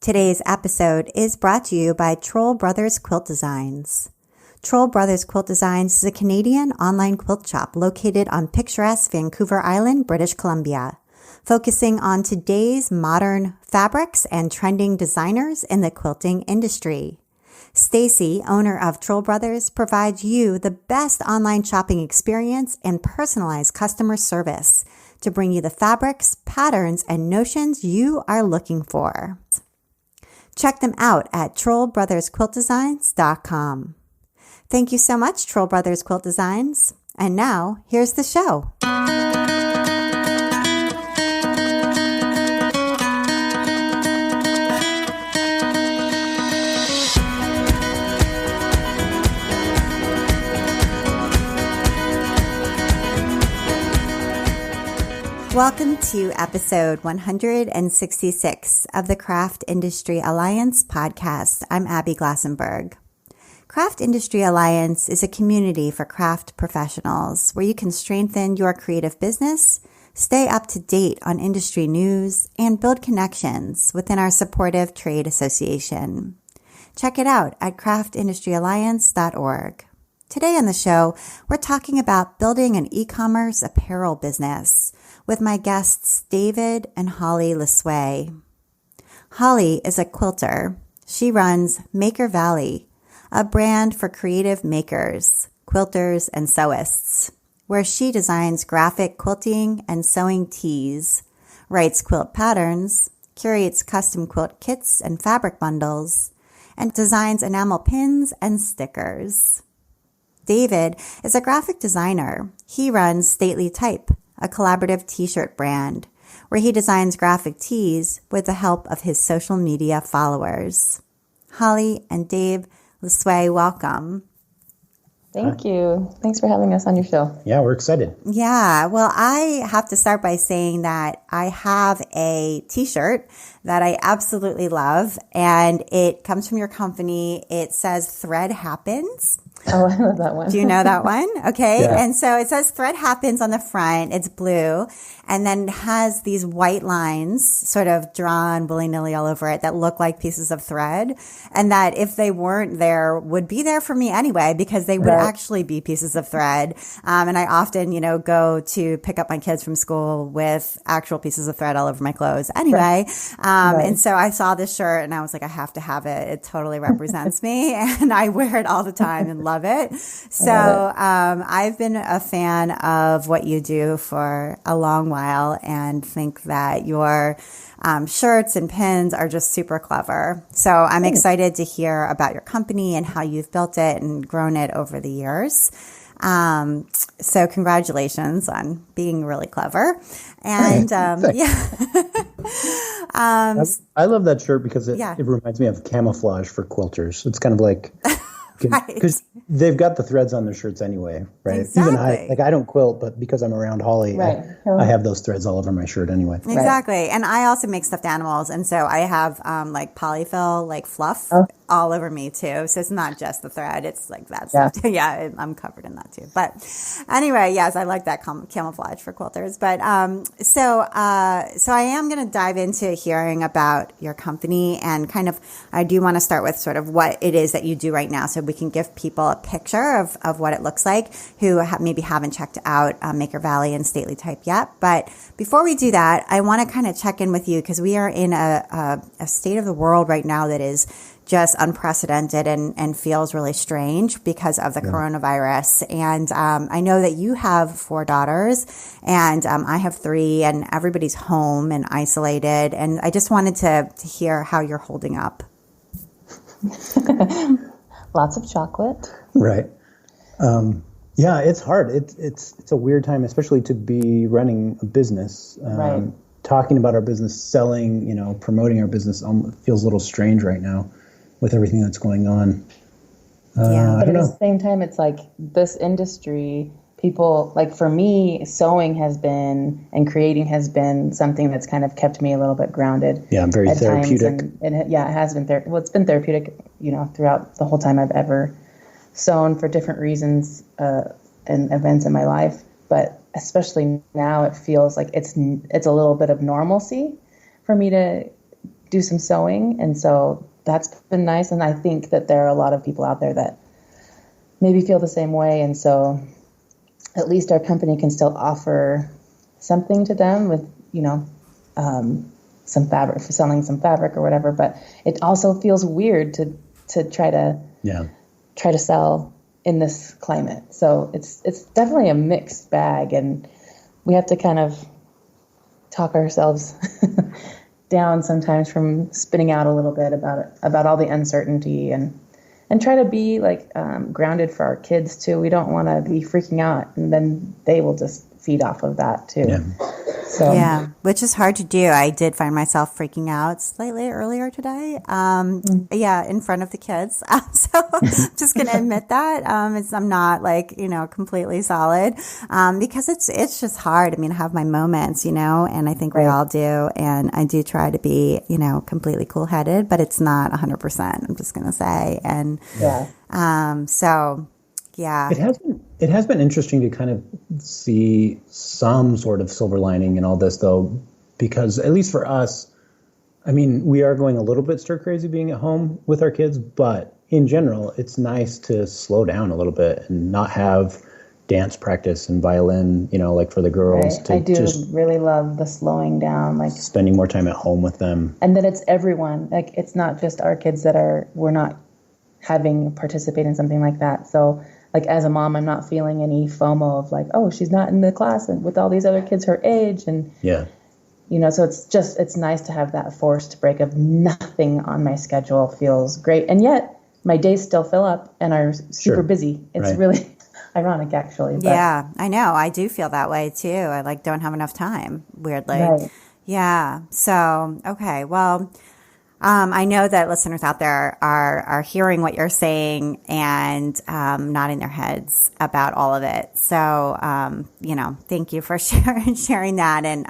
Today's episode is brought to you by Troll Brothers Quilt Designs. Troll Brothers Quilt Designs is a Canadian online quilt shop located on picturesque Vancouver Island, British Columbia, focusing on today's modern fabrics and trending designers in the quilting industry. Stacy, owner of Troll Brothers, provides you the best online shopping experience and personalized customer service to bring you the fabrics, patterns, and notions you are looking for. Check them out at trollbrothersquiltdesigns.com. Thank you so much, Troll Brothers Quilt Designs. And now, here's the show. Welcome to episode 166 of the Craft Industry Alliance podcast. I'm Abby Glassenberg. Craft Industry Alliance is a community for craft professionals where you can strengthen your creative business, stay up to date on industry news, and build connections within our supportive trade association. Check it out at craftindustyalliance.org. Today on the show, we're talking about building an e-commerce apparel business with my guests David and Holly Lesue. Holly is a quilter. She runs Maker Valley, a brand for creative makers, quilters, and sewists, where she designs graphic quilting and sewing tees, writes quilt patterns, curates custom quilt kits and fabric bundles, and designs enamel pins and stickers. David is a graphic designer. He runs Stately Type, a collaborative t-shirt brand, where he designs graphic tees with the help of his social media followers. Holly and Dave Lesue, welcome. Thank you. Thanks for having us on your show. Yeah, we're excited. Yeah, well, I have to start by saying that I have a t-shirt that I absolutely love, and it comes from your company. It says Thread Happens. Oh, I love that one. Do you know that one? Okay. Yeah. And so it says Thread Happens on the front. It's blue and then has these white lines sort of drawn willy-nilly all over it that look like pieces of thread. And that if they weren't there, would be there for me anyway, because they would actually be pieces of thread. And I often, go to pick up my kids from school with actual pieces of thread all over my clothes anyway. And so I saw this shirt and I was like, I have to have it. It totally represents me. And I wear it all the time and love it. So I've been a fan of what you do for a long while and think that your shirts and pins are just super clever. So I'm excited to hear about your company and how you've built it and grown it over the years. So congratulations on being really clever. And I love that shirt because it reminds me of camouflage for quilters. It's kind of like, because they've got the threads on their shirts anyway, right? Exactly. Even I don't quilt, but because I'm around Holly, I have those threads all over my shirt anyway. Exactly. And I also make stuffed animals. And so I have like polyfill, like fluff all over me too. So it's not just the thread. It's like that stuff. Yeah, I'm covered in that too. But anyway, yes, I like that camouflage for quilters. But so I am going to dive into hearing about your company, and kind of, I do want to start with sort of what it is that you do right now, so we can give people a picture of what it looks like who maybe haven't checked out Maker Valley and Stately Type yet. But before we do that, I want to kind of check in with you, because we are in a state of the world right now that is just unprecedented and feels really strange because of the coronavirus. And I know that you have 4 daughters, and I have 3, and everybody's home and isolated. And I just wanted to hear how you're holding up. Lots of chocolate. Right. Yeah, it's hard. It's a weird time, especially to be running a business. Talking about our business, selling, promoting our business feels a little strange right now with everything that's going on. But at the same time, it's like this industry, people, like for me, sewing has been, and creating has been something that's kind of kept me a little bit grounded. Yeah, very therapeutic. It has been, it's been therapeutic, throughout the whole time I've ever sewn for different reasons and events in my life. But especially now, it feels like it's a little bit of normalcy for me to do some sewing. And so that's been nice. And I think that there are a lot of people out there that maybe feel the same way. And so at least our company can still offer something to them with, some fabric, for selling some fabric or whatever. But it also feels weird to try to sell in this climate. So it's definitely a mixed bag, and we have to kind of talk ourselves down sometimes from spinning out a little bit about all the uncertainty, and try to be like grounded for our kids too. We don't want to be freaking out, and then they will just feed off of that too. Yeah. So. Yeah, which is hard to do. I did find myself freaking out slightly earlier today. In front of the kids. So I'm just going to admit that. I'm not completely solid, because it's just hard. I mean, I have my moments, and I think we all do. And I do try to be, completely cool headed, but it's not 100%, I'm just going to say. And, yeah. It has been interesting to kind of see some sort of silver lining in all this, though, because at least for us, I mean, we are going a little bit stir crazy being at home with our kids, but in general, it's nice to slow down a little bit and not have dance practice and violin, like for the girls. Right. I do really love the slowing down, like spending more time at home with them. And then it's everyone. Like, it's not just our kids we're not having participate in something like that. So, like, as a mom, I'm not feeling any FOMO of like, oh, she's not in the class and with all these other kids her age. And, so it's nice to have that forced break of nothing on my schedule feels great. And yet my days still fill up and are super busy. It's really ironic, actually. But. Yeah, I know. I do feel that way too. I don't have enough time, weirdly. Right. Yeah. So, okay. Well, I know that listeners out there are hearing what you're saying and nodding their heads about all of it. So, thank you for sharing that. And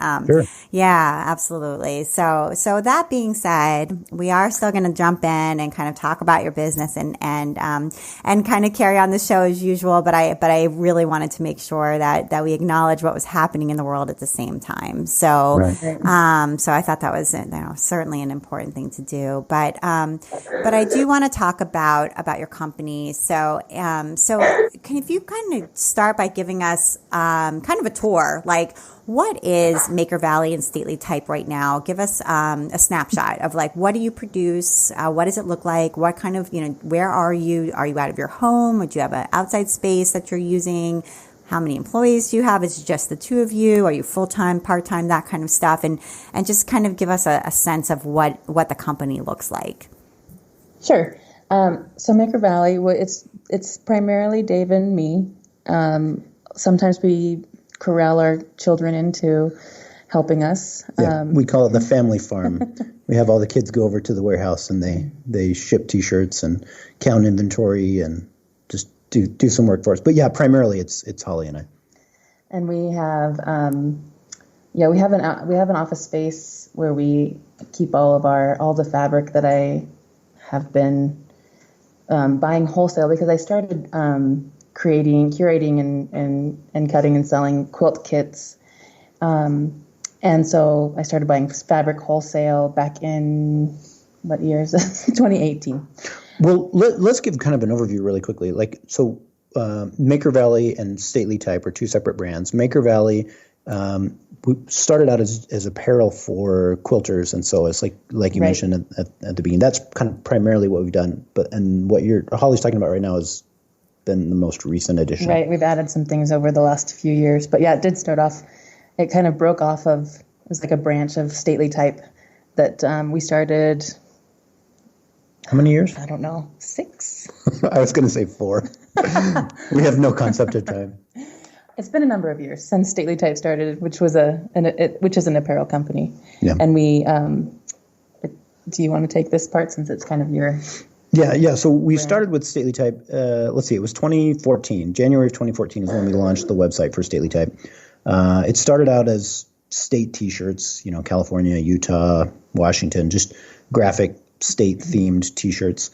yeah, absolutely. So that being said, we are still going to jump in and kind of talk about your business and kind of carry on the show as usual. But I really wanted to make sure that we acknowledge what was happening in the world at the same time. So, so I thought that was certainly an important thing to do, but I do want to talk about your company. So if you kind of start by giving us kind of a tour, like what is Maker Valley and Stately Type right now? Give us a snapshot of like, what do you produce? What does it look like? What kind of, where are you? Are you out of your home? Or do you have an outside space that you're using? How many employees do you have? Is it just the two of you? Are you full-time, part-time, that kind of stuff? And just kind of give us a sense of what the company looks like. Sure. So Maker Valley, it's primarily Dave and me. Sometimes we corral our children into helping us. We call it the family farm. We have all the kids go over to the warehouse and they ship T-shirts and count inventory and just do some work for us. But yeah, primarily it's Holly and I. And we have we have an office space where we keep all the fabric that I have been buying wholesale, because I started curating and cutting and selling quilt kits. And so I started buying fabric wholesale back in, what year is this? 2018. Well, let's give kind of an overview really quickly. Maker Valley and Stately Type are two separate brands. Maker Valley, we started out as apparel for quilters, and so it's like you mentioned at the beginning. That's kind of primarily what we've done. And what Holly's talking about right now has been the most recent addition. Right, we've added some things over the last few years, but yeah, it did start off. It kind of broke off of. It was like a branch of Stately Type that we started. How many years? I don't know. 6. I was going to say 4. We have no concept of time. It's been a number of years since Stately Type started, which is an apparel company. Yeah. And we, do you want to take this part since it's kind of your? Yeah. So we started with Stately Type. Let's see, it was 2014. January of 2014 is when we launched the website for Stately Type. It started out as state T-shirts, California, Utah, Washington, just graphic state-themed T-shirts.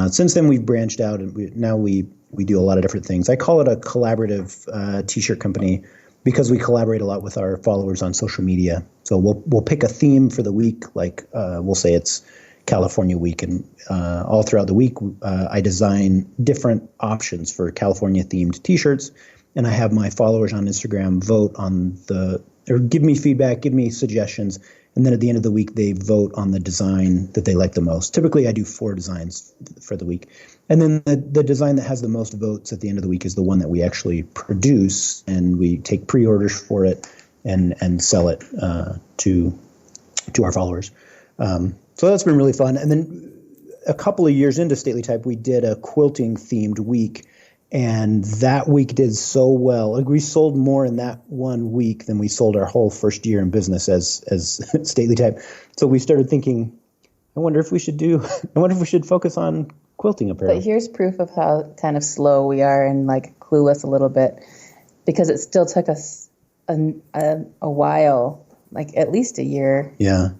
Since then, we've branched out, and we do a lot of different things. I call it a collaborative T-shirt company because we collaborate a lot with our followers on social media. So we'll pick a theme for the week, like we'll say it's California week, and all throughout the week I design different options for California themed t-shirts, and I have my followers on Instagram vote on or give me feedback, give me suggestions, and then at the end of the week they vote on the design that they like the most. Typically I do 4 designs for the week, and then the design that has the most votes at the end of the week is the one that we actually produce, and we take pre-orders for it and sell it to our followers. So that's been really fun. And then a couple of years into Stately Type, we did a quilting themed week, and that week did so well. Like, we sold more in that one week than we sold our whole first year in business as Stately Type. So we started thinking, I wonder if we should focus on quilting apparel. But here's proof of how kind of slow we are and like clueless a little bit, because it still took us a while, like at least a year,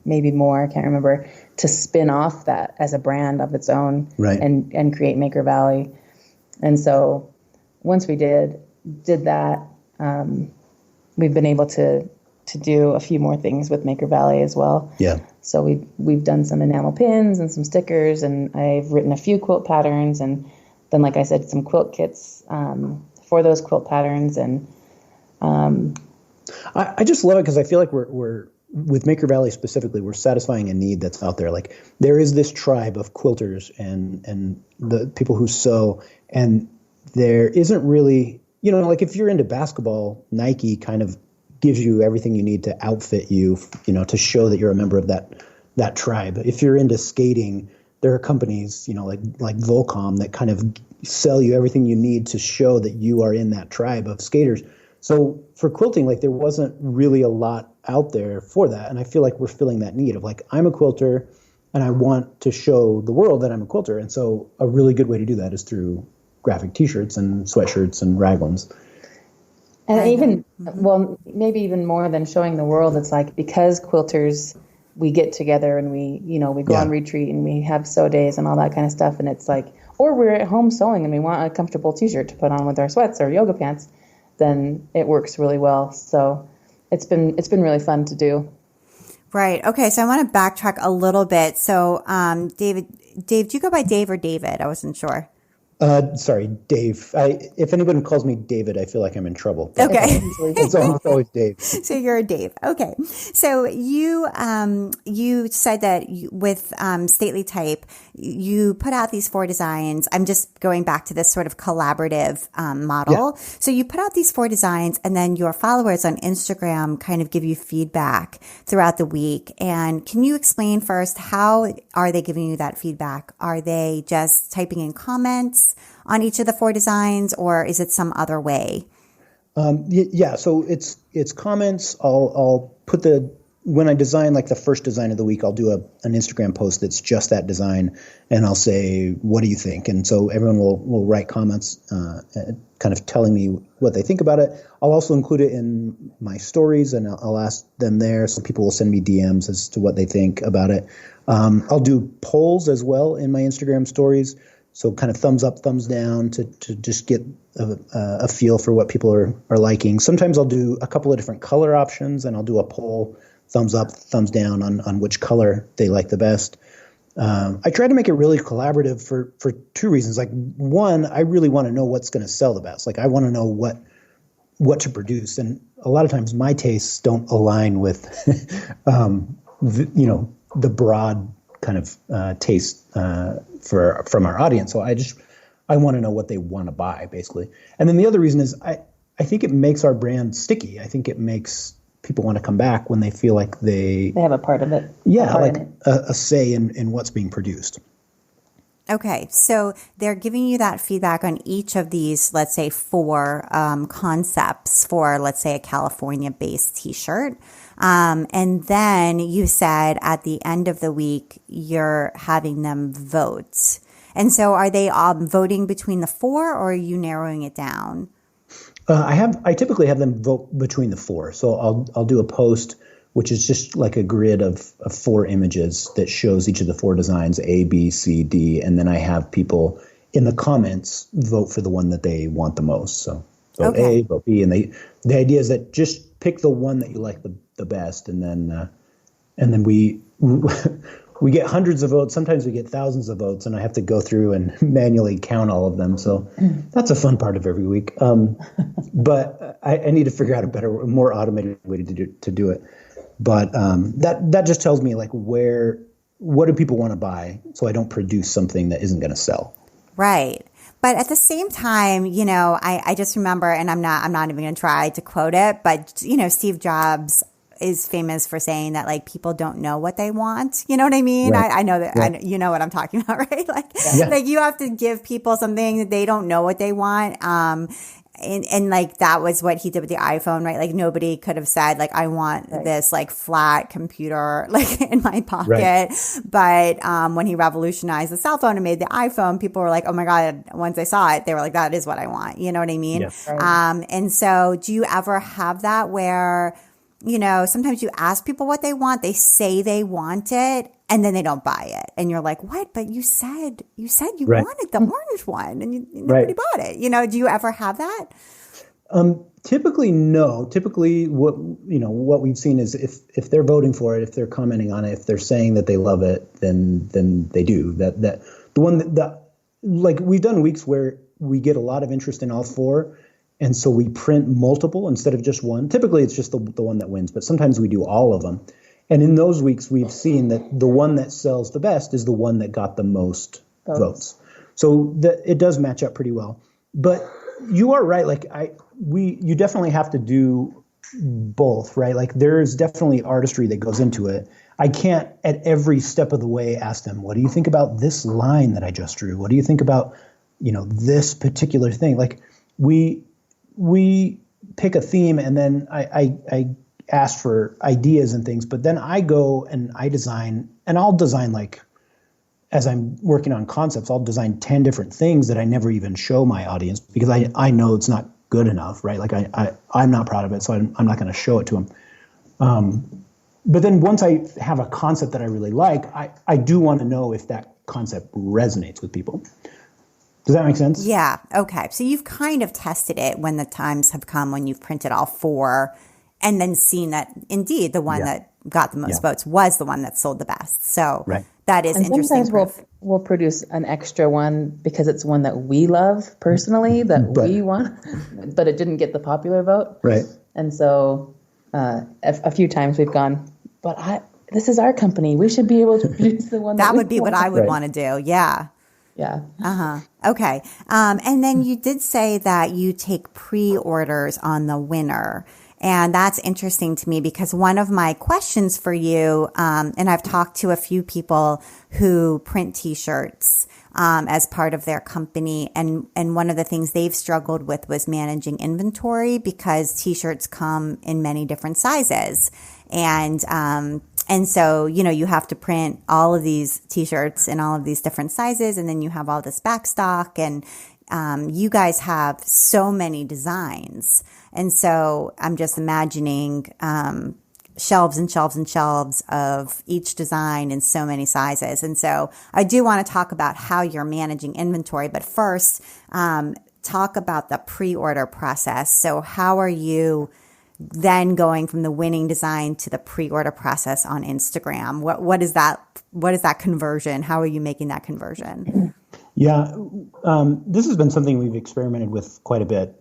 maybe more, I can't remember, to spin off that as a brand of its own, right, and create Maker Valley. And so once we did that, we've been able to do a few more things with Maker Valley as well. Yeah. So we've done some enamel pins and some stickers, and I've written a few quilt patterns, and then, like I said, some quilt kits for those quilt patterns. And I just love it because I feel like we're with Maker Valley specifically, we're satisfying a need that's out there. Like, there is this tribe of quilters and the people who sew, and there isn't really, like if you're into basketball, Nike kind of gives you everything you need to outfit you, to show that you're a member of that tribe. If you're into skating, there are companies, like Volcom, that kind of sell you everything you need to show that you are in that tribe of skaters. So for quilting, like, there wasn't really a lot out there for that. And I feel like we're filling that need of, like, I'm a quilter and I want to show the world that I'm a quilter. And so a really good way to do that is through graphic t-shirts and sweatshirts and raglans. And even, well, maybe even more than showing the world, it's like, because quilters, we get together and we go on retreat and we have sew days and all that kind of stuff. And it's like, or we're at home sewing and we want a comfortable t-shirt to put on with our sweats or yoga pants, then it works really well. So it's been really fun to do. Right. Okay. So I want to backtrack a little bit. So, Dave, do you go by Dave or David? I wasn't sure. Sorry, Dave. If anyone calls me David, I feel like I'm in trouble. Okay. It's always Dave. So you're a Dave. Okay. So you said that with Stately Type, you put out these 4 designs. I'm just going back to this sort of collaborative model. Yeah. So you put out these 4 designs, and then your followers on Instagram kind of give you feedback throughout the week. And can you explain first, how are they giving you that feedback? Are they just typing in comments on each of the 4 designs, or is it some other way? So it's comments. I'll put when I design, like, the first design of the week, I'll do an Instagram post that's just that design, and I'll say, what do you think? And so everyone will write comments, kind of telling me what they think about it. I'll also include it in my stories, and I'll ask them there. So people will send me DMs as to what they think about it. I'll do polls as well in my Instagram stories. So kind of thumbs up, thumbs down to just get a feel for what people are liking. Sometimes I'll do a couple of different color options, and I'll do a poll, thumbs up, thumbs down on which color they like the best. I try to make it really collaborative for 2 reasons. Like, one, I really want to know what's going to sell the best. Like, I want to know what to produce. And a lot of times my tastes don't align with, the broad kind of taste from our audience. So I want to know what they want to buy, basically. And then the other reason is I think it makes our brand sticky. I think it makes people want to come back when they feel like they have a part of it. Yeah, like a say in what's being produced. Okay, so they're giving you that feedback on each of these, let's say, 4 concepts for, let's say, a California-based t-shirt. And then you said at the end of the week, you're having them vote. And so are they voting between the 4, or are you narrowing it down? I typically have them vote between the 4. So I'll do a post, which is just like a grid of 4 images that shows each of the 4 designs, A, B, C, D. And then I have people in the comments vote for the one that they want the most. vote A, vote B. And the idea is that just pick the one that you like the best. And then we get hundreds of votes. Sometimes we get thousands of votes, and I have to go through and manually count all of them. So that's a fun part of every week. But I need to figure out a better, more automated way to do it. But that just tells me like what do people want to buy, so I don't produce something that isn't going to sell. Right. But at the same time, I just remember, and I'm not even going to try to quote it, but Steve Jobs is famous for saying that like people don't know what they want. You know what I mean? Right. I know that, right. You know what I'm talking about, right? Like, like you have to give people something that they don't know what they want. And like that was what he did with the iPhone, right? Like nobody could have said like, I want this like flat computer like in my pocket. Right. But when he revolutionized the cell phone and made the iPhone, people were like, oh my God, once they saw it, they were like, that is what I want. You know what I mean? Yeah. Right. And so do you ever have that where, sometimes you ask people what they want, they say they want it, and then they don't buy it. And you're like, what? But you said you wanted the orange one and nobody bought it. Do you ever have that? Typically, no. Typically what we've seen is if they're voting for it, if they're commenting on it, if they're saying that they love it, then they do. That the one that like we've done weeks where we get a lot of interest in all four. And so we print multiple instead of just one. Typically, it's just the one that wins, but sometimes we do all of them. And in those weeks, we've seen that the one that sells the best is the one that got the most votes. So it does match up pretty well. But you are right. Like you definitely have to do both, right? Like there's definitely artistry that goes into it. I can't at every step of the way ask them, what do you think about this line that I just drew? What do you think about, this particular thing? Like we pick a theme and then I ask for ideas and things, but then I go and I design, and I'll design like, as I'm working on concepts, I'll design 10 different things that I never even show my audience because I know it's not good enough, right? Like I'm not proud of it, so I'm not going to show it to them. But then once I have a concept that I really like, I do want to know if that concept resonates with people. Does that make sense? Yeah. Okay. So you've kind of tested it when the times have come when you've printed all four and then seen that indeed the one that got the most votes was the one that sold the best. So that is interesting. Sometimes we'll produce an extra one because it's one that we love personally we want, but it didn't get the popular vote. Right. And so a few times we've gone, this is our company. We should be able to produce the one that would be what I would want to do. Yeah. Yeah. Okay. And then you did say that you take pre-orders on the winner. And that's interesting to me because one of my questions for you, and I've talked to a few people who print T-shirts as part of their company. And one of the things they've struggled with was managing inventory because T-shirts come in many different sizes. And so, you have to print all of these T-shirts in all of these different sizes, and then you have all this back stock, and you guys have so many designs. And so I'm just imagining shelves and shelves and shelves of each design in so many sizes. And so I do want to talk about how you're managing inventory, but first, talk about the pre-order process. So how are you then going from the winning design to the pre-order process on Instagram? What is that conversion? How are you making that conversion? Yeah, this has been something we've experimented with quite a bit.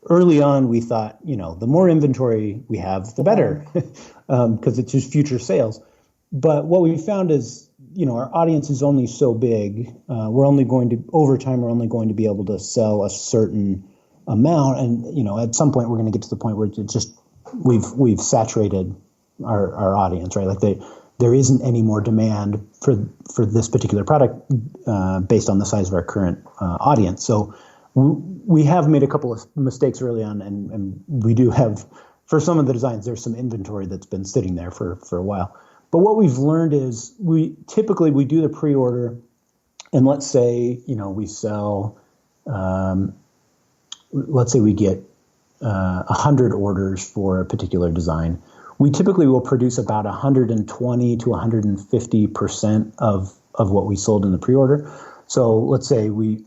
Early on, we thought, the more inventory we have, the better, because it's just future sales. But what we found is, our audience is only so big. Over time, we're only going to be able to sell a certain amount, and at some point we're going to get to the point where it's just we've saturated our audience, right? Like there isn't any more demand for this particular product based on the size of our current audience. So we have made a couple of mistakes early on, and we do have, for some of the designs, there's some inventory that's been sitting there for a while. But what we've learned is we do the pre-order, and let's say we sell. Let's say we get 100 orders for a particular design. We typically will produce about 120 to 150% of what we sold in the pre-order. So let's say we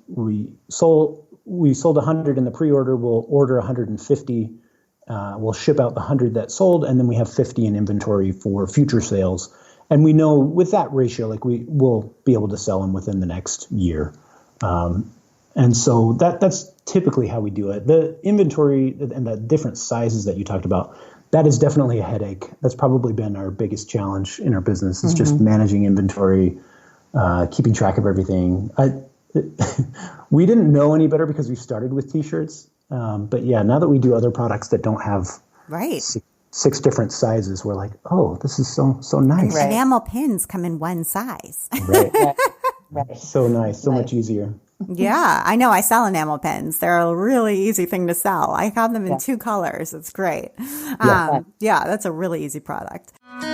sold we sold 100 in the pre-order, we'll order 150. We'll ship out the 100 that sold, and then we have 50 in inventory for future sales. And we know with that ratio, like we will be able to sell them within the next year. And so that's typically how we do it. The inventory and the different sizes that you talked about, that is definitely a headache. That's probably been our biggest challenge in our business, is just managing inventory, keeping track of everything. We didn't know any better because we started with T-shirts. But yeah, now that we do other products that don't have six different sizes, we're like, oh, this is so nice. Right. Enamel pins come in one size. Right. Right. So nice. So much easier. Yeah, I know. I sell enamel pins. They're a really easy thing to sell. I have them in 2 colors. It's great. Yeah, that's a really easy product. I'd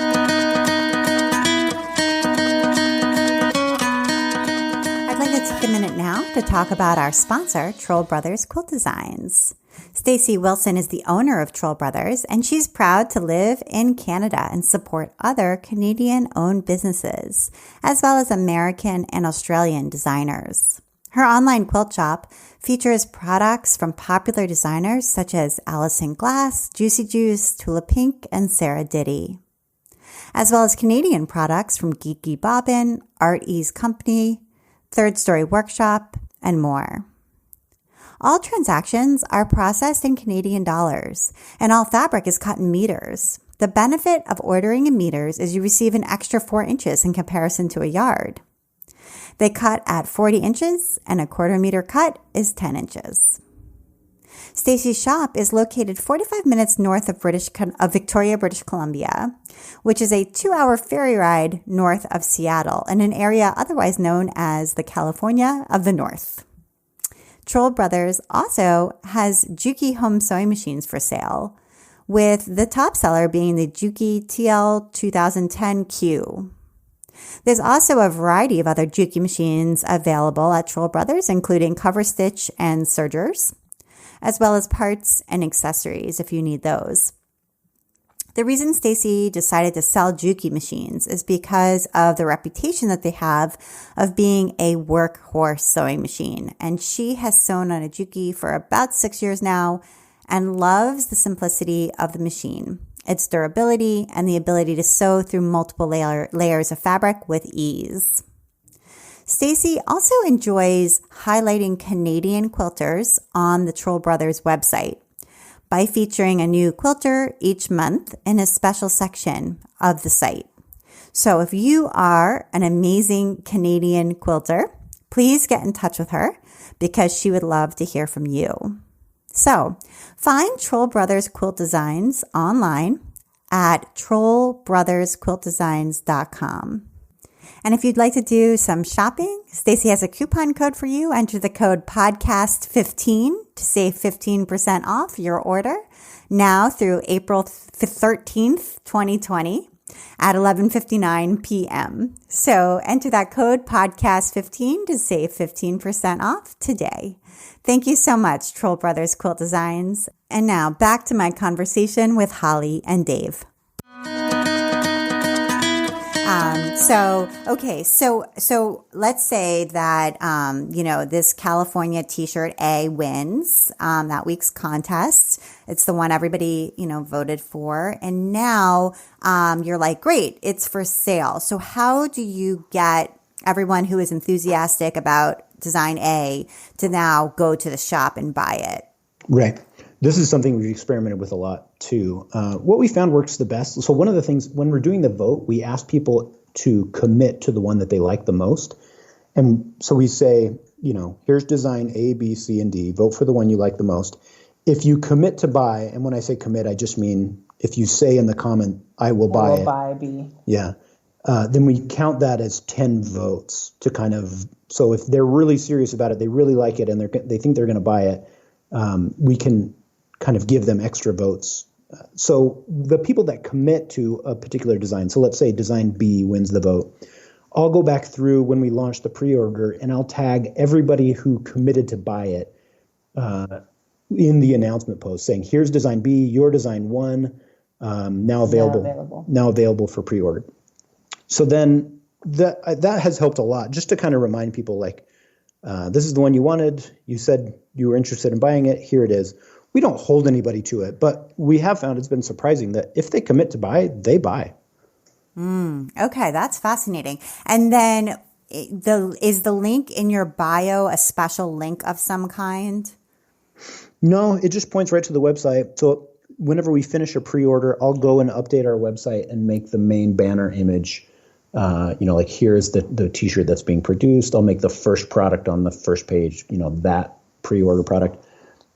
like to take a minute now to talk about our sponsor, Troll Brothers Quilt Designs. Stacy Wilson is the owner of Troll Brothers, and she's proud to live in Canada and support other Canadian-owned businesses, as well as American and Australian designers. Her online quilt shop features products from popular designers such as Alison Glass, Juicy Juice, Tula Pink, and Sarah Diddy, as well as Canadian products from Geeky Bobbin, Art Ease Company, Third Story Workshop, and more. All transactions are processed in Canadian dollars, and all fabric is cut in meters. The benefit of ordering in meters is you receive an extra 4 inches in comparison to a yard. They cut at 40 inches, and a quarter meter cut is 10 inches. Stacy's shop is located 45 minutes north of Victoria, British Columbia, which is a 2-hour ferry ride north of Seattle, in an area otherwise known as the California of the North. Troll Brothers also has Juki home sewing machines for sale, with the top seller being the Juki TL 2010Q. There's also a variety of other Juki machines available at Troll Brothers, including cover stitch and sergers, as well as parts and accessories if you need those. The reason Stacy decided to sell Juki machines is because of the reputation that they have of being a workhorse sewing machine. And she has sewn on a Juki for about 6 years now and loves the simplicity of the machine, its durability, and the ability to sew through multiple layers of fabric with ease. Stacy also enjoys highlighting Canadian quilters on the Troll Brothers website by featuring a new quilter each month in a special section of the site. So if you are an amazing Canadian quilter, please get in touch with her because she would love to hear from you. So find Troll Brothers Quilt Designs online at trollbrothersquiltdesigns.com. And if you'd like to do some shopping, Stacy has a coupon code for you. Enter the code podcast15 to save 15% off your order now through April 13th, 2020 at 11:59 p.m. So enter that code podcast15 to save 15% off today. Thank you so much, Troll Brothers Quilt Designs. And now back to my conversation with Holly and Dave. So let's say that, this California t-shirt A wins, that week's contest. It's the one everybody, voted for. And now, you're like, great, it's for sale. So how do you get everyone who is enthusiastic about design A to now go to the shop and buy it? Right. This is something we've experimented with a lot too. What we found works the best. So one of the things when we're doing the vote, we ask people to commit to the one that they like the most. And so we say, here's design A, B, C, and D. Vote for the one you like the most. If you commit to buy, and when I say commit, I just mean if you say in the comment, I will buy it. Buy B. Yeah. Then we count that as 10 votes to so if they're really serious about it, they really like it, and they think they're going to buy it, we can kind of give them extra votes. So the people that commit to a particular design, so let's say design B wins the vote, I'll go back through when we launch the pre-order and I'll tag everybody who committed to buy it in the announcement post saying, here's design B, your design 1, now available for pre-order. So then that has helped a lot just to kind of remind people This is the one you wanted. You said you were interested in buying it. Here it is. We don't hold anybody to it, but we have found it's been surprising that if they commit to buy, they buy. Okay, that's fascinating. And then is the link in your bio a special link of some kind? No, it just points right to the website. So whenever we finish a pre-order, I'll go and update our website and make the main banner image. Like here's the t-shirt that's being produced. I'll make the first product on the first page, that pre-order product.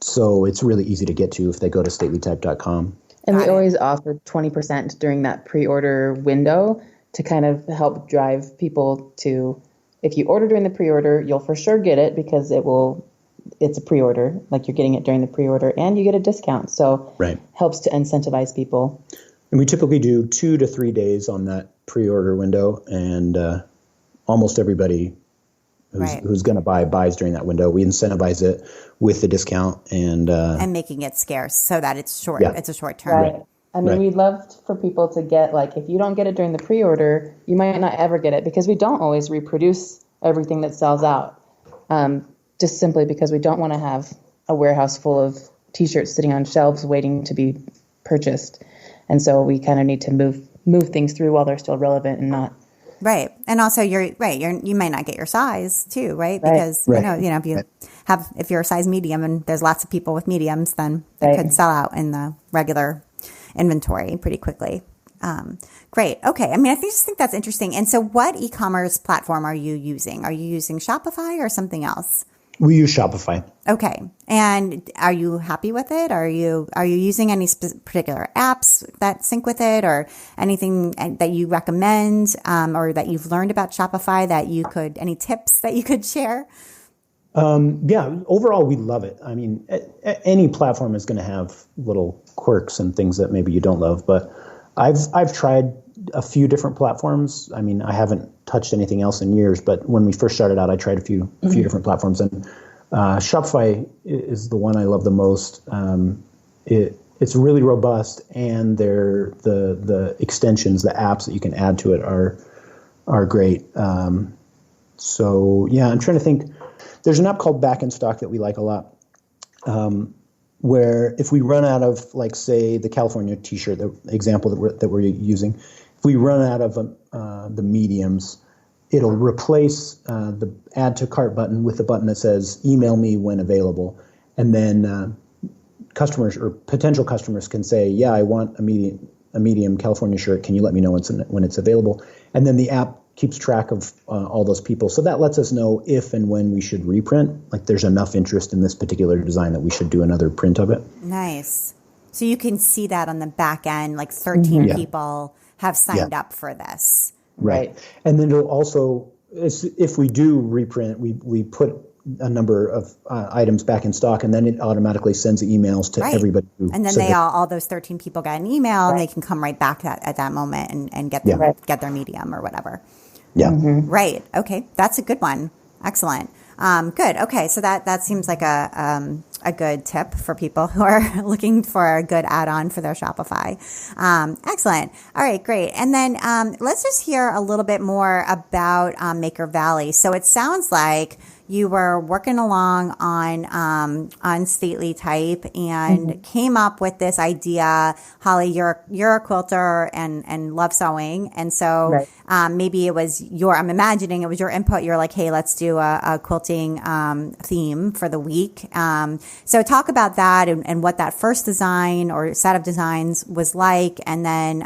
So it's really easy to get to if they go to statelytype.com. And we always offer 20% during that pre-order window to kind of help drive people to, if you order during the pre-order, you'll for sure get it because it's a pre-order, like you're getting it during the pre-order, and you get a discount. So helps to incentivize people. And we typically do 2 to 3 days on that pre-order window, and almost everybody who's going to buys during that window. We incentivize it with the discount and making it scarce so that it's short. Yeah. It's a short term. Right. I mean, we'd love for people to get, like, if you don't get it during the pre-order, you might not ever get it because we don't always reproduce everything that sells out. Just simply because we don't want to have a warehouse full of t-shirts sitting on shelves waiting to be purchased. And so we kind of need to move things through while they're still relevant and not. Right. And also you might not get your size too, right? Because if you're a size medium and there's lots of people with mediums, then it could sell out in the regular inventory pretty quickly. Great. Okay. I mean, I just think that's interesting. And so what e-commerce platform are you using? Are you using Shopify or something else? We use Shopify. Okay. And are you happy with it? Are you using any particular apps that sync with it or anything that you recommend or that you've learned about Shopify any tips that you could share? Overall, we love it. I mean, any platform is going to have little quirks and things that maybe you don't love, but I've tried a few different platforms. I mean, I haven't touched anything else in years, but when we first started out, I tried a few different platforms, and Shopify is the one I love the most. It's really robust, and the extensions, the apps that you can add to it are great. I'm trying to think. There's an app called Back in Stock that we like a lot, where if we run out of, like, say, the California T-shirt, the example that we're using, if we run out of the mediums, it'll replace the add to cart button with the button that says email me when available. And then customers or potential customers can say, yeah, I want a medium California shirt. Can you let me know when it's available? And then the app keeps track of all those people. So that lets us know if and when we should reprint. Like, there's enough interest in this particular design that we should do another print of it. Nice. So you can see that on the back end, like 13 people have signed up for this. Right. And then it'll also, if we do reprint, we put a number of items back in stock, and then it automatically sends emails to everybody. And then all those 13 people get an email, and they can come right back at that moment and get their medium or whatever. Yeah. Mm-hmm. Right. Okay. That's a good one. Excellent. Good. Okay. So that seems like a good tip for people who are looking for a good add-on for their Shopify. Excellent. All right. Great. And then let's just hear a little bit more about Maker Valley. So it sounds like you were working along on Stately Type and came up with this idea. Holly, you're a quilter and love sewing, and so maybe it was I'm imagining it was your input. You're like, hey, let's do a quilting theme for the week. So talk about that and what that first design or set of designs was like, and then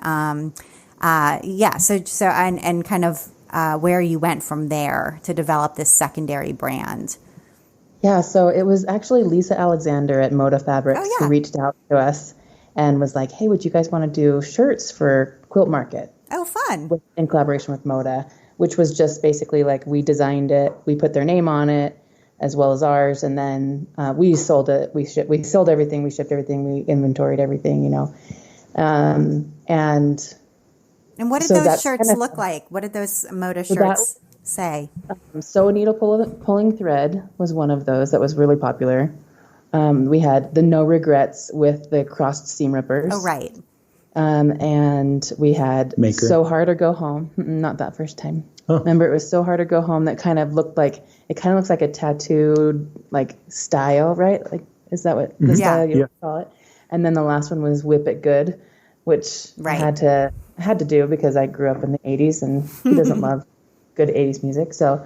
so and kind of where you went from there to develop this secondary brand. Yeah, so it was actually Lisa Alexander at Moda Fabrics who reached out to us and was like, hey, would you guys want to do shirts for Quilt Market? Oh, fun. In collaboration with Moda, which was just basically like we designed it, we put their name on it as well as ours, and then we sold it. We sold everything, we shipped everything, we inventoried everything, And what did those shirts look like? What did those Moda shirts say? Sew needle pulling thread was one of those that was really popular. We had the no regrets with the crossed seam rippers. Oh, right. And we had Maker. Sew Hard or Go Home. Not that first time. Remember, it was so hard to go home. That kind of looks like a tattooed like style, right? Like, is that what the style you call it? And then the last one was Whip It Good, which I had to do because I grew up in the 80s and who doesn't love good 80s music? So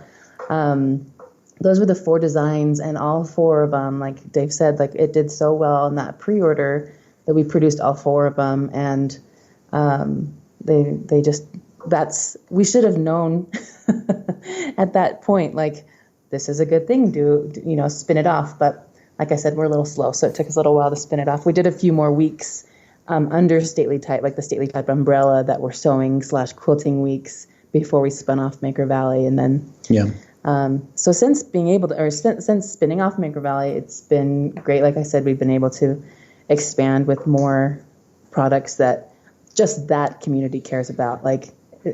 those were the 4 designs, and all 4 of them, like Dave said, like it did so well in that pre-order that we produced all 4 of them, and they just, we should have known at that point, like, this is a good thing, spin it off. But like I said, we're a little slow, so it took us a little while to spin it off. We did a few more weeks under Stately Type, like the Stately Type umbrella, that were sewing/quilting weeks before we spun off Maker Valley. And then, so since since spinning off Maker Valley, it's been great. Like I said, we've been able to expand with more products that just that community cares about. Like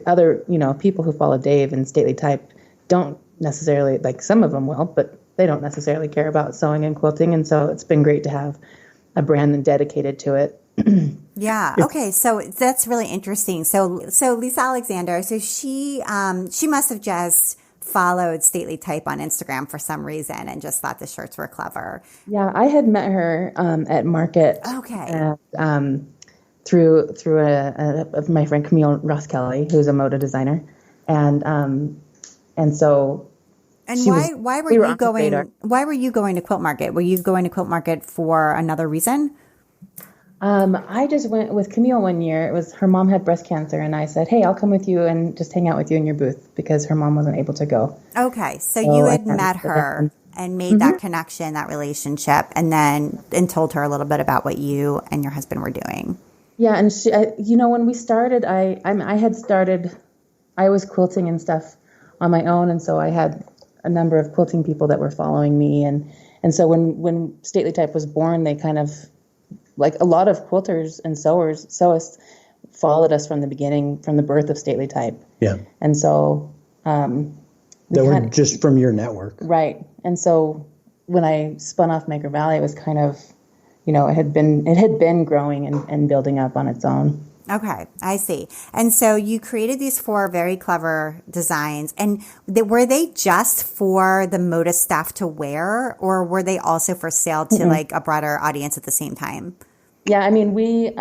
other, people who follow Dave and Stately Type don't necessarily, like some of them will, but they don't necessarily care about sewing and quilting. And so it's been great to have a brand dedicated to it. Yeah. Okay. So that's really interesting. So Lisa Alexander, so she must have just followed Stately Type on Instagram for some reason and just thought the shirts were clever. Yeah. I had met her, at Market. Okay. Through my friend Camille Ross Kelly, who's a moda designer. And so. And why were you going to Quilt Market? Were you going to Quilt Market for another reason? I just went with Camille one year. It was her mom had breast cancer, and I said, "Hey, I'll come with you and just hang out with you in your booth," because her mom wasn't able to go. Okay, so you had met her and made that connection, that relationship, and told her a little bit about what you and your husband were doing. Yeah, and she, when we started, I was quilting and stuff on my own, and so I had a number of quilting people that were following me, and so when Stately Type was born, they kind of, like a lot of quilters and sewists followed us from the beginning, from the birth of Stately Type. Yeah. And so they were just from your network. Right. And so when I spun off Maker Valley, it was kind of, it had been growing and building up on its own. Okay, I see. And so you created these 4 very clever designs, and were they just for the moda staff to wear, or were they also for sale to like a broader audience at the same time? Yeah, I mean, we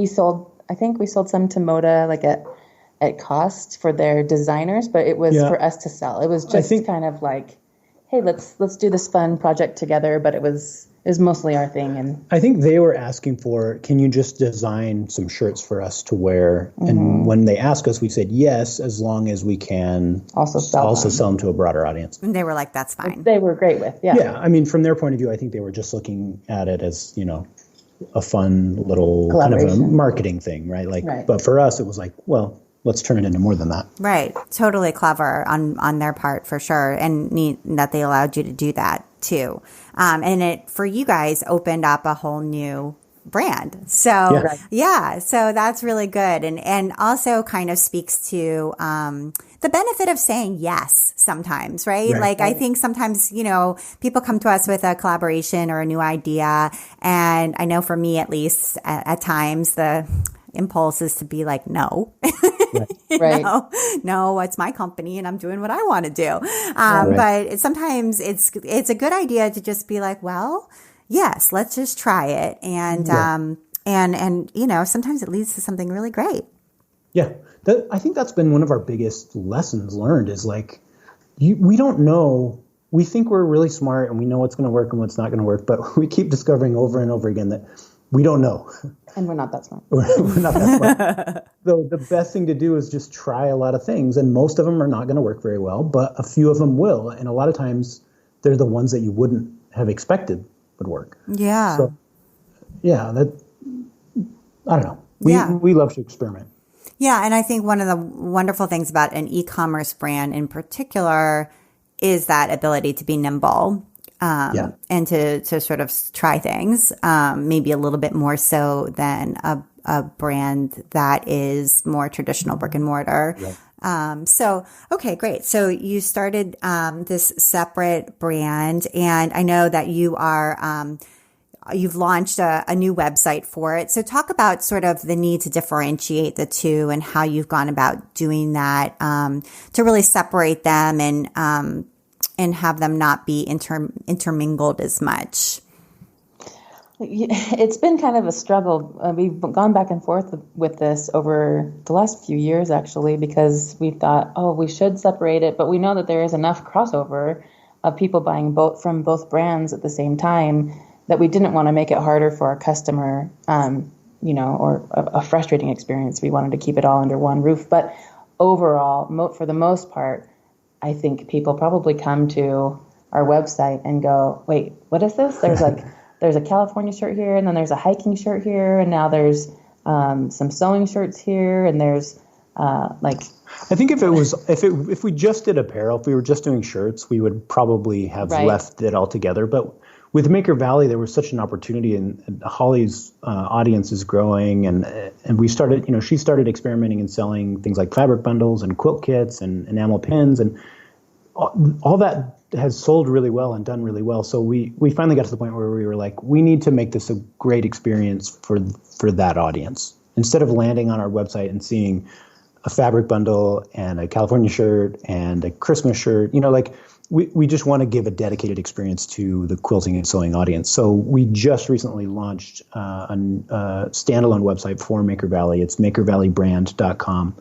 sold some to moda, like at cost for their designers, but it was for us to sell. It was just kind of like, hey, let's do this fun project together, but it was mostly our thing. And I think they were asking for, can you just design some shirts for us to wear? And when they asked us, we said yes, as long as we can also sell them to a broader audience. And they were like, that's fine. They were great with, Yeah, I mean, from their point of view, I think they were just looking at it as, a fun little kind of a marketing thing, right? But for us, it was like, well, let's turn it into more than that. Right. Totally clever on their part, for sure. And neat that they allowed you to do that too. And it, for you guys, opened up a whole new brand. So so that's really good. And also kind of speaks to, the benefit of saying yes sometimes, right? I think sometimes, people come to us with a collaboration or a new idea. And I know for me, at least at times, the impulse is to be like, no, no, it's my company and I'm doing what I want to do. But sometimes it's a good idea to just be like, well, yes, let's just try it. And, and sometimes it leads to something really great. Yeah. I think that's been one of our biggest lessons learned is like, we don't know. We think we're really smart and we know what's going to work and what's not going to work, but we keep discovering over and over again that we don't know. And we're not that smart. We're not that smart. So the best thing to do is just try a lot of things. And most of them are not going to work very well, but a few of them will. And a lot of times they're the ones that you wouldn't have expected would work. Yeah. So, I don't know. We love to experiment. Yeah. And I think one of the wonderful things about an e-commerce brand in particular is that ability to be nimble. And to sort of try things, maybe a little bit more so than a brand that is more traditional brick and mortar. Right. Okay, great. So you started this separate brand, and I know that you are you've launched a new website for it. So talk about sort of the need to differentiate the two and how you've gone about doing that to really separate them and have them not be intermingled as much. It's been kind of a struggle. We've gone back and forth with this over the last few years, actually, because we thought, we should separate it, but we know that there is enough crossover of people buying from both brands at the same time that we didn't want to make it harder for our customer, or a frustrating experience. We wanted to keep it all under one roof. But overall, for the most part, I think people probably come to our website and go, wait, what is this? There's a California shirt here, and then there's a hiking shirt here, and now there's some sewing shirts here, and there's I think if we just did apparel, if we were just doing shirts, we would probably have left it altogether. But with Maker Valley, there was such an opportunity, and Holly's audience is growing, and we started. She started experimenting and selling things like fabric bundles and quilt kits and enamel pins, and all that has sold really well and done really well. So we finally got to the point where we were like, we need to make this a great experience for that audience. Instead of landing on our website and seeing a fabric bundle and a California shirt and a Christmas shirt, we just want to give a dedicated experience to the quilting and sewing audience. So we just recently launched a standalone website for Maker Valley. It's makervalleybrand.com.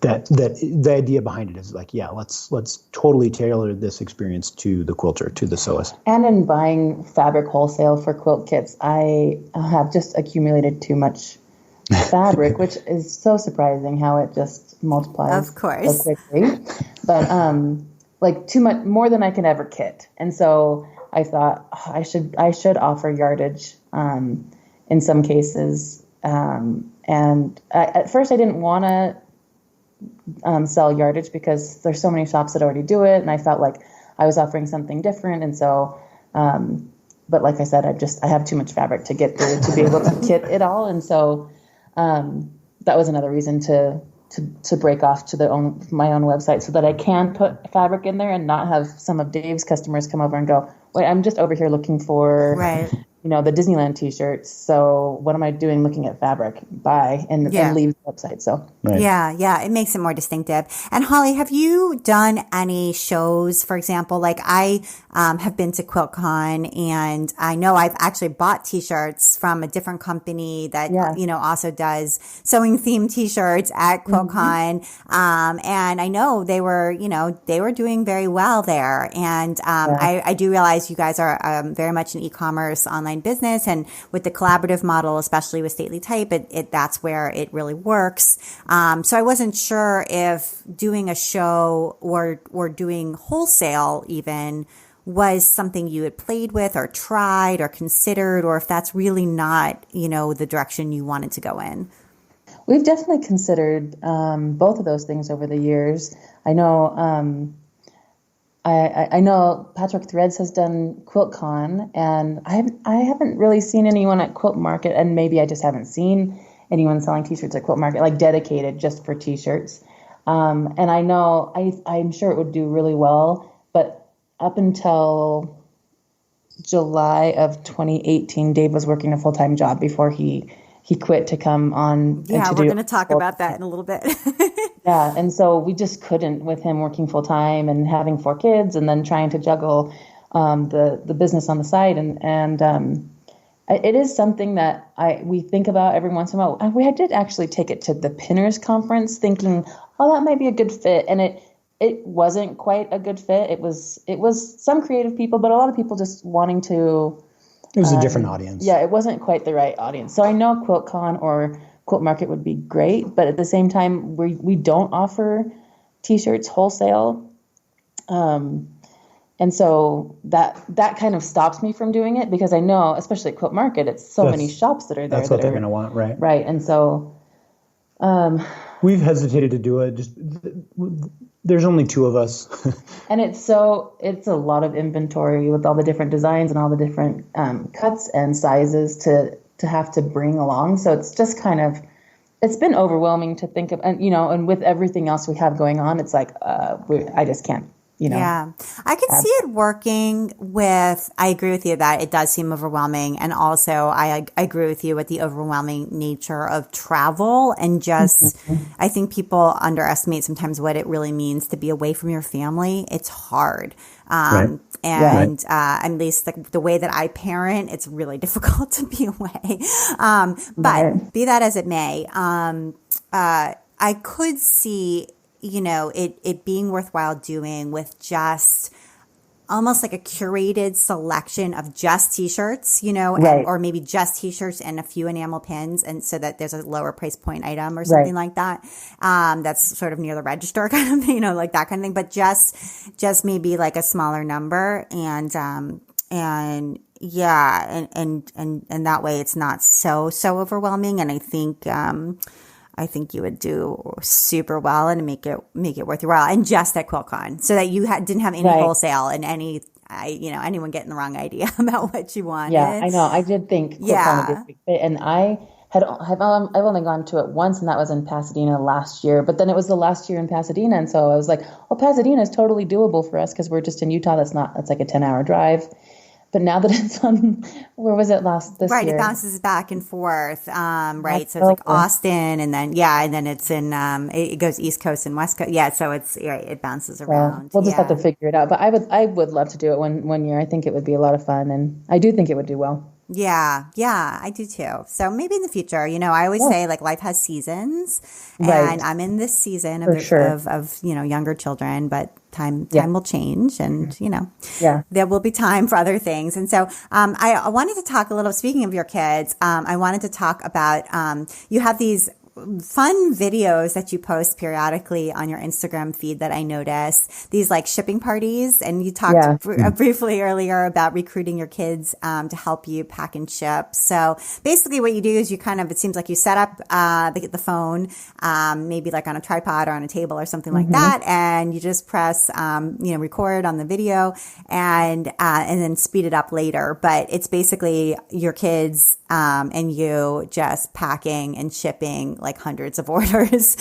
That the idea behind it is let's totally tailor this experience to the quilter, to the sewist. And in buying fabric wholesale for quilt kits, I have just accumulated too much fabric, which is so surprising how it just multiplies of course so quickly. But too much, more than I can ever kit. And so I thought I should offer yardage in some cases. And at first I didn't want to sell yardage because there's so many shops that already do it, and I felt like I was offering something different. And so, but like I said, I have too much fabric to get through to be able to kit it all. And so that was another reason to break off to my own website so that I can put fabric in there and not have some of Dave's customers come over and go, wait, I'm just over here looking for the Disneyland t-shirts. So what am I doing looking at fabric? Buy and leave the website. So yeah, it makes it more distinctive. And Holly, have you done any shows, for example? Like I have been to QuiltCon, and I know I've actually bought t-shirts from a different company that also does sewing themed t-shirts at QuiltCon. And I know they were doing very well there. And I do realize you guys are very much an e-commerce online business, and with the collaborative model, especially with Stately Type, that's where it really works. So I wasn't sure if doing a show or doing wholesale even was something you had played with or tried or considered, or if that's really not, the direction you wanted to go in. We've definitely considered both of those things over the years. I know I know Patchwork Threads has done QuiltCon, and I haven't really seen anyone at Quilt Market, and maybe I just haven't seen anyone selling t-shirts at Quilt Market, like dedicated just for t-shirts. And I know I'm sure it would do really well, but up until July of 2018, Dave was working a full-time job before he quit to come on. Yeah, we're going to talk about that in a little bit. Yeah, and so we just couldn't, with him working full-time and having 4 kids and then trying to juggle the business on the side. And it is something that we think about every once in a while. I did actually take it to the Pinners Conference thinking, that might be a good fit. And it wasn't quite a good fit. It was some creative people, but a lot of people just wanting to... It was a different audience. Yeah, it wasn't quite the right audience. So I know QuiltCon or Quilt Market would be great, but at the same time, we don't offer t-shirts wholesale. And so that kind of stops me from doing it, because I know, especially at Quilt Market, it's many shops that are there. That's what they're going to want, right? Right, and so... we've hesitated to do it. Just there's only 2 of us. And it's a lot of inventory with all the different designs and all the different cuts and sizes to have to bring along. So it's just kind of, it's been overwhelming to think of, and with everything else we have going on, it's like, I just can't Yeah, I could see it working with, I agree with you that it does seem overwhelming. And also I agree with you with the overwhelming nature of travel and just, I think people underestimate sometimes what it really means to be away from your family. It's hard. And at least the way that I parent, it's really difficult to be away. But be that as it may, I could see, it being worthwhile doing with just almost like a curated selection of just t-shirts, or maybe just t-shirts and a few enamel pins. And so that there's a lower price point item or something like that. That's sort of near the register kind of, like that kind of thing, but just maybe like a smaller number and that way it's not so overwhelming. And I think you would do super well and make it worth your while, and just at QuiltCon, so that you didn't have any wholesale and anyone getting the wrong idea about what you wanted. Yeah, I know. I did think QuiltCon would be a big fit, and I've only gone to it once, and that was in Pasadena last year. But then it was the last year in Pasadena, and so I was like, Pasadena is totally doable for us because we're just in Utah. That's like a 10-hour drive. But now that it's on, where was it this year? Right, it bounces back and forth, right? So it's like Austin, and then it's in, it goes East Coast and West Coast. Yeah, so it bounces around. We'll just have to figure it out. But I would love to do it one year. I think it would be a lot of fun, and I do think it would do well. Yeah, I do too. So maybe in the future, I always say like life has seasons, and I'm in this season of younger children, but time will change, and there will be time for other things. And so I wanted to talk a little, speaking of your kids, I wanted to talk about you have these fun videos that you post periodically on your Instagram feed that I noticed, these like shipping parties. And you talked briefly earlier about recruiting your kids to help you pack and ship. So basically what you do is it seems like you set up the phone, maybe like on a tripod or on a table or something like that. And you just press, record on the video and then speed it up later. But it's basically your kids and you just packing and shipping like hundreds of orders.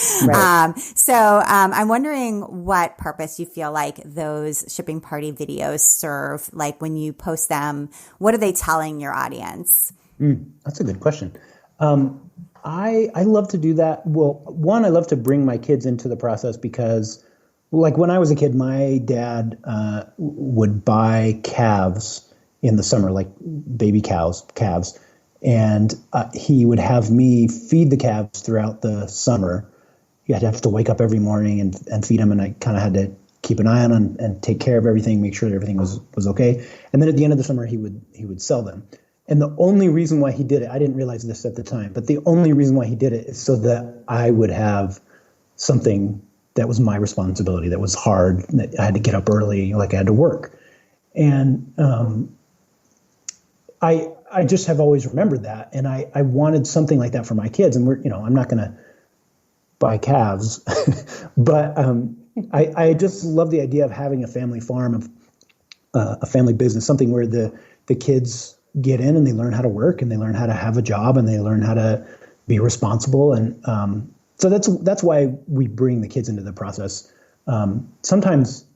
So I'm wondering what purpose you feel like those shipping party videos serve. Like when you post them, what are they telling your audience? That's a good question. I love to do that. Well, one, I love to bring my kids into the process because like when I was a kid, my dad would buy calves in the summer, like baby calves. And he would have me feed the calves throughout the summer. You had to have to wake up every morning and feed them, and I kind of had to keep an eye on them and take care of everything, make sure that everything was okay. And then at the end of the summer, he would sell them. And the only reason why he did it, I didn't realize this at the time, but the only reason why he did it is so that I would have something that was my responsibility, that was hard, that I had to get up early, like I had to work. And I just have always remembered that, and I wanted something like that for my kids. And I'm not going to buy calves, but I just love the idea of having a family farm, of a family business, something where the kids get in and they learn how to work and they learn how to have a job and they learn how to be responsible. And so that's why we bring the kids into the process. Sometimes,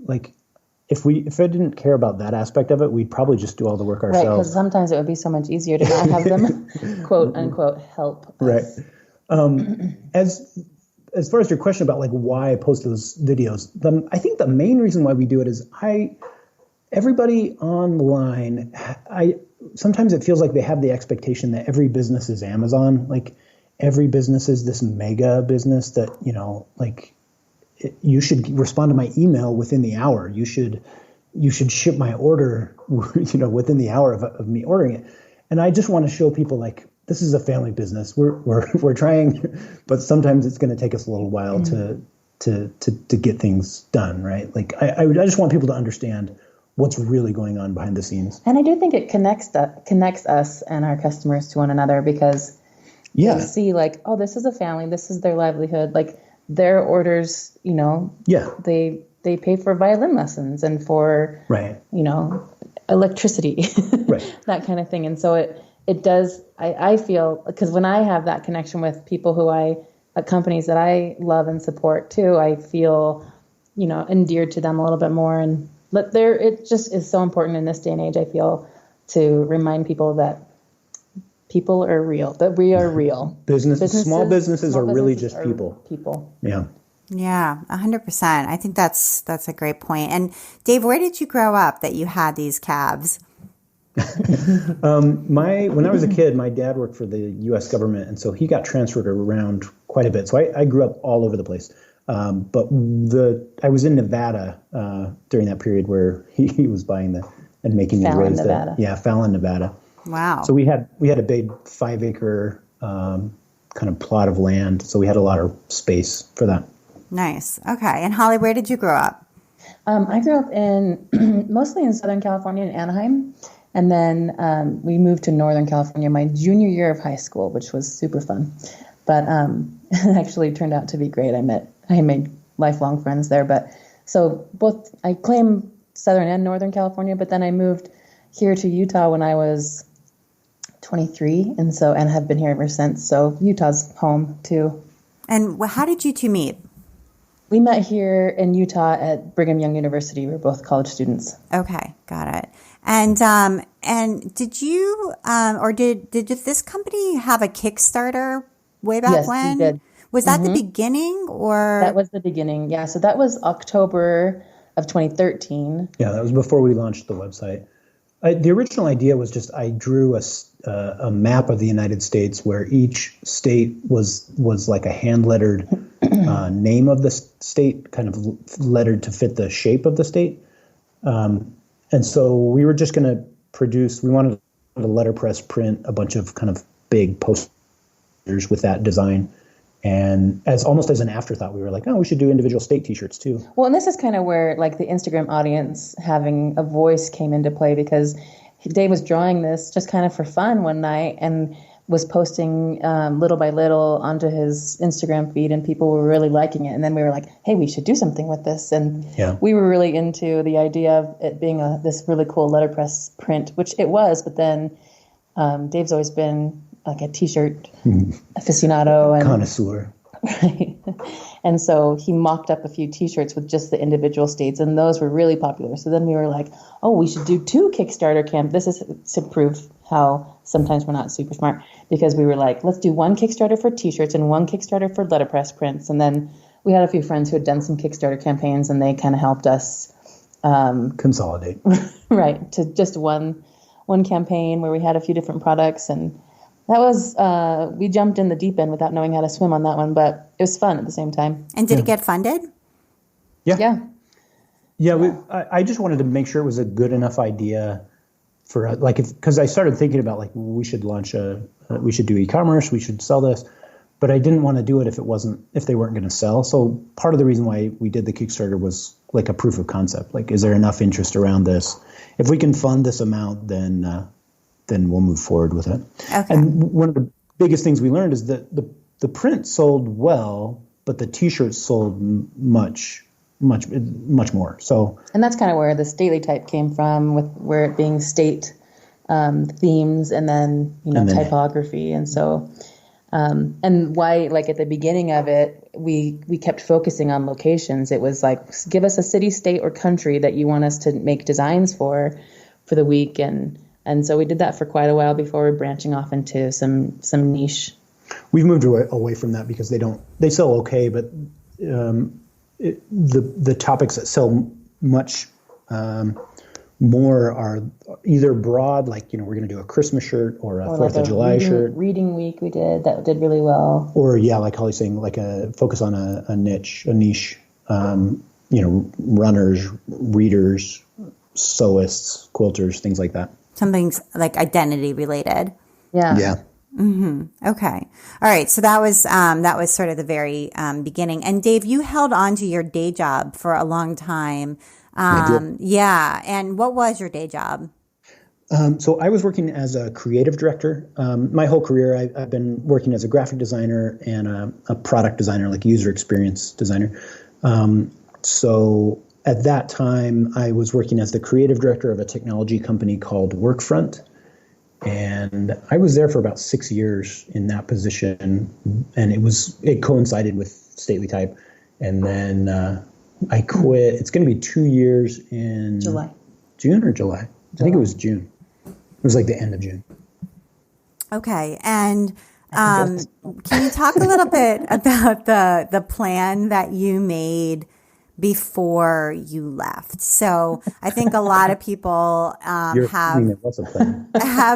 like, if I didn't care about that aspect of it, we'd probably just do all the work ourselves. Right, because sometimes it would be so much easier to not have them, quote unquote, help us. Right. As far as your question about like why I post those videos, I think the main reason why we do it is everybody online, sometimes it feels like they have the expectation that every business is Amazon. Like every business is this mega business that, you should respond to my email within the hour. You should ship my order, within the hour of me ordering it. And I just want to show people like, this is a family business. We're trying, but sometimes it's going to take us a little while to get things done. Right. Like I just want people to understand what's really going on behind the scenes. And I do think it connects us and our customers to one another because you see like, oh, this is a family. This is their livelihood. Like, their orders, they pay for violin lessons and for, electricity, that kind of thing. And so it does, I feel, because when I have that connection with people companies that I love and support too, I feel endeared to them a little bit more. And it just is so important in this day and age, I feel, to remind people that people are real, that we are real. Small businesses are really just people. Yeah. Yeah, 100%. I think that's a great point. And Dave, where did you grow up that you had these calves? When I was a kid, my dad worked for the U.S. government, and so he got transferred around quite a bit. So I grew up all over the place. But I was in Nevada during that period where he was buying and making me raise Fallon, Nevada. Wow. So we had a big 5-acre kind of plot of land. So we had a lot of space for that. Nice. Okay. And Holly, where did you grow up? I grew up mostly in Southern California in Anaheim. And then we moved to Northern California my junior year of high school, which was super fun. But it actually turned out to be great. I made lifelong friends there. But so I claim Southern and Northern California, but then I moved here to Utah when I was 23, and have been here ever since. So Utah's home too. And how did you two meet? We met here in Utah at Brigham Young University. We're both college students. Okay, got it. And did you did this company have a Kickstarter way back when? Yes, we did. Was that the beginning, or? That was the beginning. Yeah. So that was October of 2013. Yeah, that was before we launched the website. The original idea was just I drew a map of the United States where each state was like a hand-lettered name of the state, kind of lettered to fit the shape of the state. And so we were just going to we wanted to letterpress print a bunch of kind of big posters with that design. And almost as an afterthought, we were like, oh, we should do individual state T-shirts too. Well, and this is kind of where like the Instagram audience having a voice came into play, because Dave was drawing this just kind of for fun one night and was posting little by little onto his Instagram feed, and people were really liking it. And then we were like, hey, we should do something with this. And we were really into the idea of it being this really cool letterpress print, which it was. But then Dave's always been like a T-shirt aficionado and connoisseur. Right. And so he mocked up a few T-shirts with just the individual states, and those were really popular. So then we were like, oh, we should do 2 Kickstarter camps. This is to prove how sometimes we're not super smart, because we were like, let's do 1 Kickstarter for T-shirts and 1 Kickstarter for letterpress prints. And then we had a few friends who had done some Kickstarter campaigns, and they kind of helped us consolidate. Right. To just one campaign where we had a few different products. And that was, we jumped in the deep end without knowing how to swim on that one, but it was fun at the same time. And did it get funded? Yeah. I just wanted to make sure it was a good enough idea for because I started thinking about like, we should launch we should do e-commerce, we should sell this, but I didn't want to do it if they weren't going to sell. So part of the reason why we did the Kickstarter was like a proof of concept. Like, is there enough interest around this? If we can fund this amount, then we'll move forward with it. Okay. And one of the biggest things we learned is that the print sold well, but the T-shirts sold much more. So, and that's kind of where the stately type came from, with where it being state themes and then typography. And so, and why, like at the beginning of it, we kept focusing on locations. It was like, give us a city, state, or country that you want us to make designs for the week. And so we did that for quite a while before we're branching off into some niche. We've moved away from that because they sell okay, but the topics that sell much more are either broad, like, we're going to do a Christmas shirt or a 4th of July shirt. Reading week we did, that did really well. Or like Holly's saying, like a focus on a niche, runners, readers, sewists, quilters, things like that. Something's like identity related. Yeah. Yeah. Mm-hmm. Okay. All right. So that was sort of the very beginning. And Dave, you held on to your day job for a long time. I did. Yeah. And what was your day job? So I was working as a creative director. My whole career, I've been working as a graphic designer and a product designer, like user experience designer. So at that time, I was working as the creative director of a technology company called Workfront. And I was there for about 6 years in that position, and it coincided with Stately Type. And then I quit. It's going to be 2 years in June or July. I think it was June. It was like the end of June. Okay. And can you talk a little bit about the plan that you made before you left? So I think a lot of people have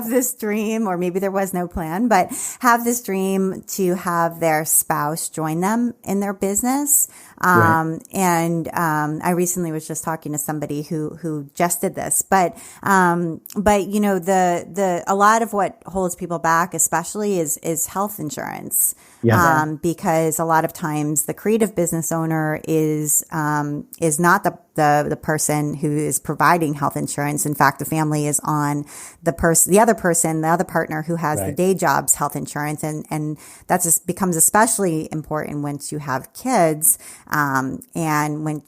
this dream, or maybe there was no plan, but have this dream to have their spouse join them in their business. Right. And I recently was just talking to somebody who just did this, but you know, a lot of what holds people back, especially is health insurance. Yeah. Because a lot of times the creative business owner is not the person who is providing health insurance. In fact, the family is on the other partner who has the day job's health insurance. And that just becomes especially important once you have kids, and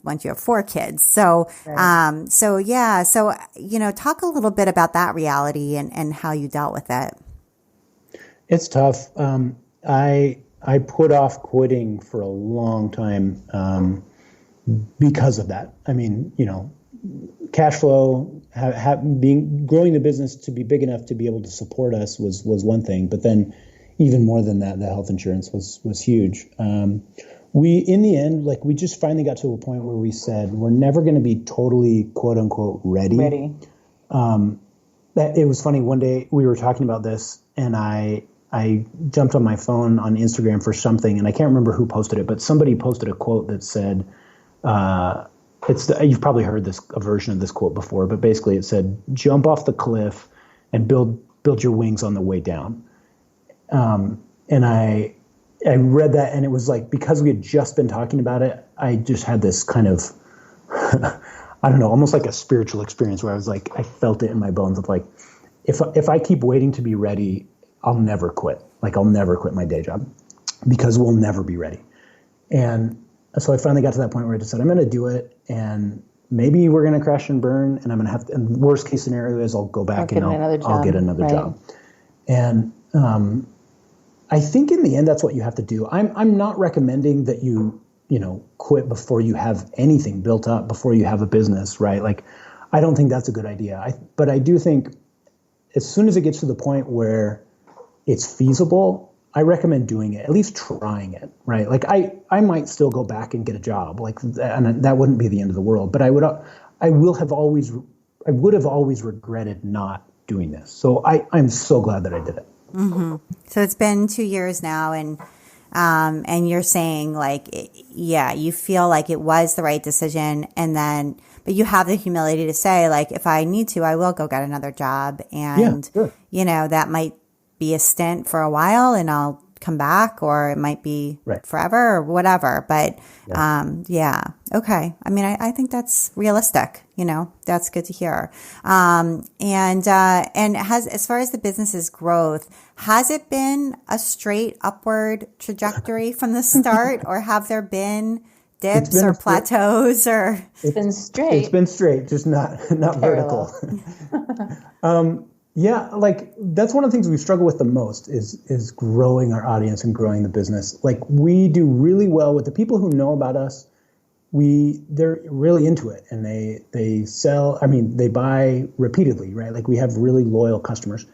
once you have 4 kids. So, so you know, talk a little bit about that reality and how you dealt with it. It's tough. I put off quitting for a long time because of that. I mean, you know, cash flow, growing the business to be big enough to be able to support us was one thing, but then even more than that, the health insurance was huge. We, in the end, like, we just finally got to a point where we said we're never going to be totally quote unquote ready. That it was funny. One day we were talking about this, and I jumped on my phone on Instagram for something, and I can't remember who posted it, but somebody posted a quote that said, you've probably heard a version of this quote before, but basically it said, "Jump off the cliff and build your wings on the way down." And I read that, and it was like, because we had just been talking about it, I just had this kind of, I don't know, almost like a spiritual experience where I was like, I felt it in my bones of like, if I keep waiting to be ready, I'll never quit. Like, I'll never quit my day job because we'll never be ready. And so I finally got to that point where I just said, I'm going to do it. And maybe we're going to crash and burn, and I'm going to have to, and worst case scenario is I'll go back and I'll get another job. And, I think in the end, that's what you have to do. I'm not recommending that you quit before you have anything built up, before you have a business, right? Like, I don't think that's a good idea. But I do think as soon as it gets to the point where it's feasible, I recommend doing it, at least trying it, right? Like, I might still go back and get a job, like, and that wouldn't be the end of the world. But I would have always regretted not doing this. So I'm so glad that I did it. Mm-hmm. So it's been 2 years now, and you're saying, like, you feel like it was the right decision, but you have the humility to say, like, if I need to, I will go get another job, and that might be a stint for a while, and I'll come back, or it might be forever or whatever. But okay. I mean, I think that's realistic. That's good to hear. And as far as the business's growth, has it been a straight upward trajectory from the start, or have there been dips or plateaus? Or it's been straight. It's been straight, just not vertical. Yeah, like, that's one of the things we struggle with the most is growing our audience and growing the business. Like, we do really well with the people who know about us. They're really into it, and they sell. I mean, they buy repeatedly, right? Like, we have really loyal customers.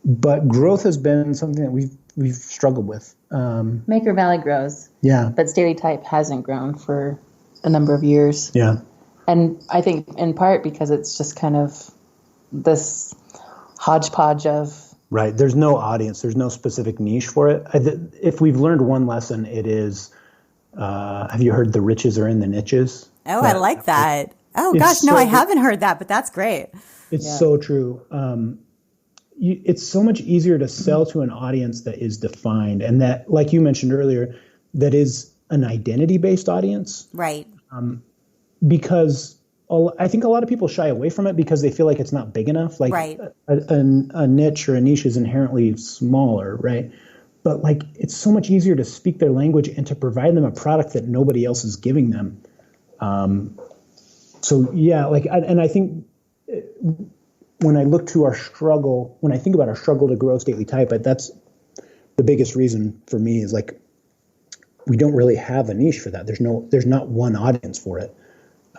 But growth has been something that we've struggled with. Maker Valley grows. Yeah. But Daily Type hasn't grown for a number of years. Yeah. And I think in part because it's just kind of this hodgepodge of... Right. There's no audience. There's no specific niche for it. If we've learned one lesson, it is, have you heard the riches are in the niches? Oh, I like that. Oh, gosh, no, I haven't heard that, but that's great. It's so true. It's so much easier to sell to an audience that is defined, and that, like you mentioned earlier, that is an identity-based audience. Right. Because I think a lot of people shy away from it because they feel like it's not big enough. Like, a niche or a niche is inherently smaller, right? But, like, it's so much easier to speak their language and to provide them a product that nobody else is giving them. So yeah, like, and I think when I look to our struggle, when I think about our struggle to grow Daily Type, that's the biggest reason for me is, like, we don't really have a niche for that. There's not one audience for it.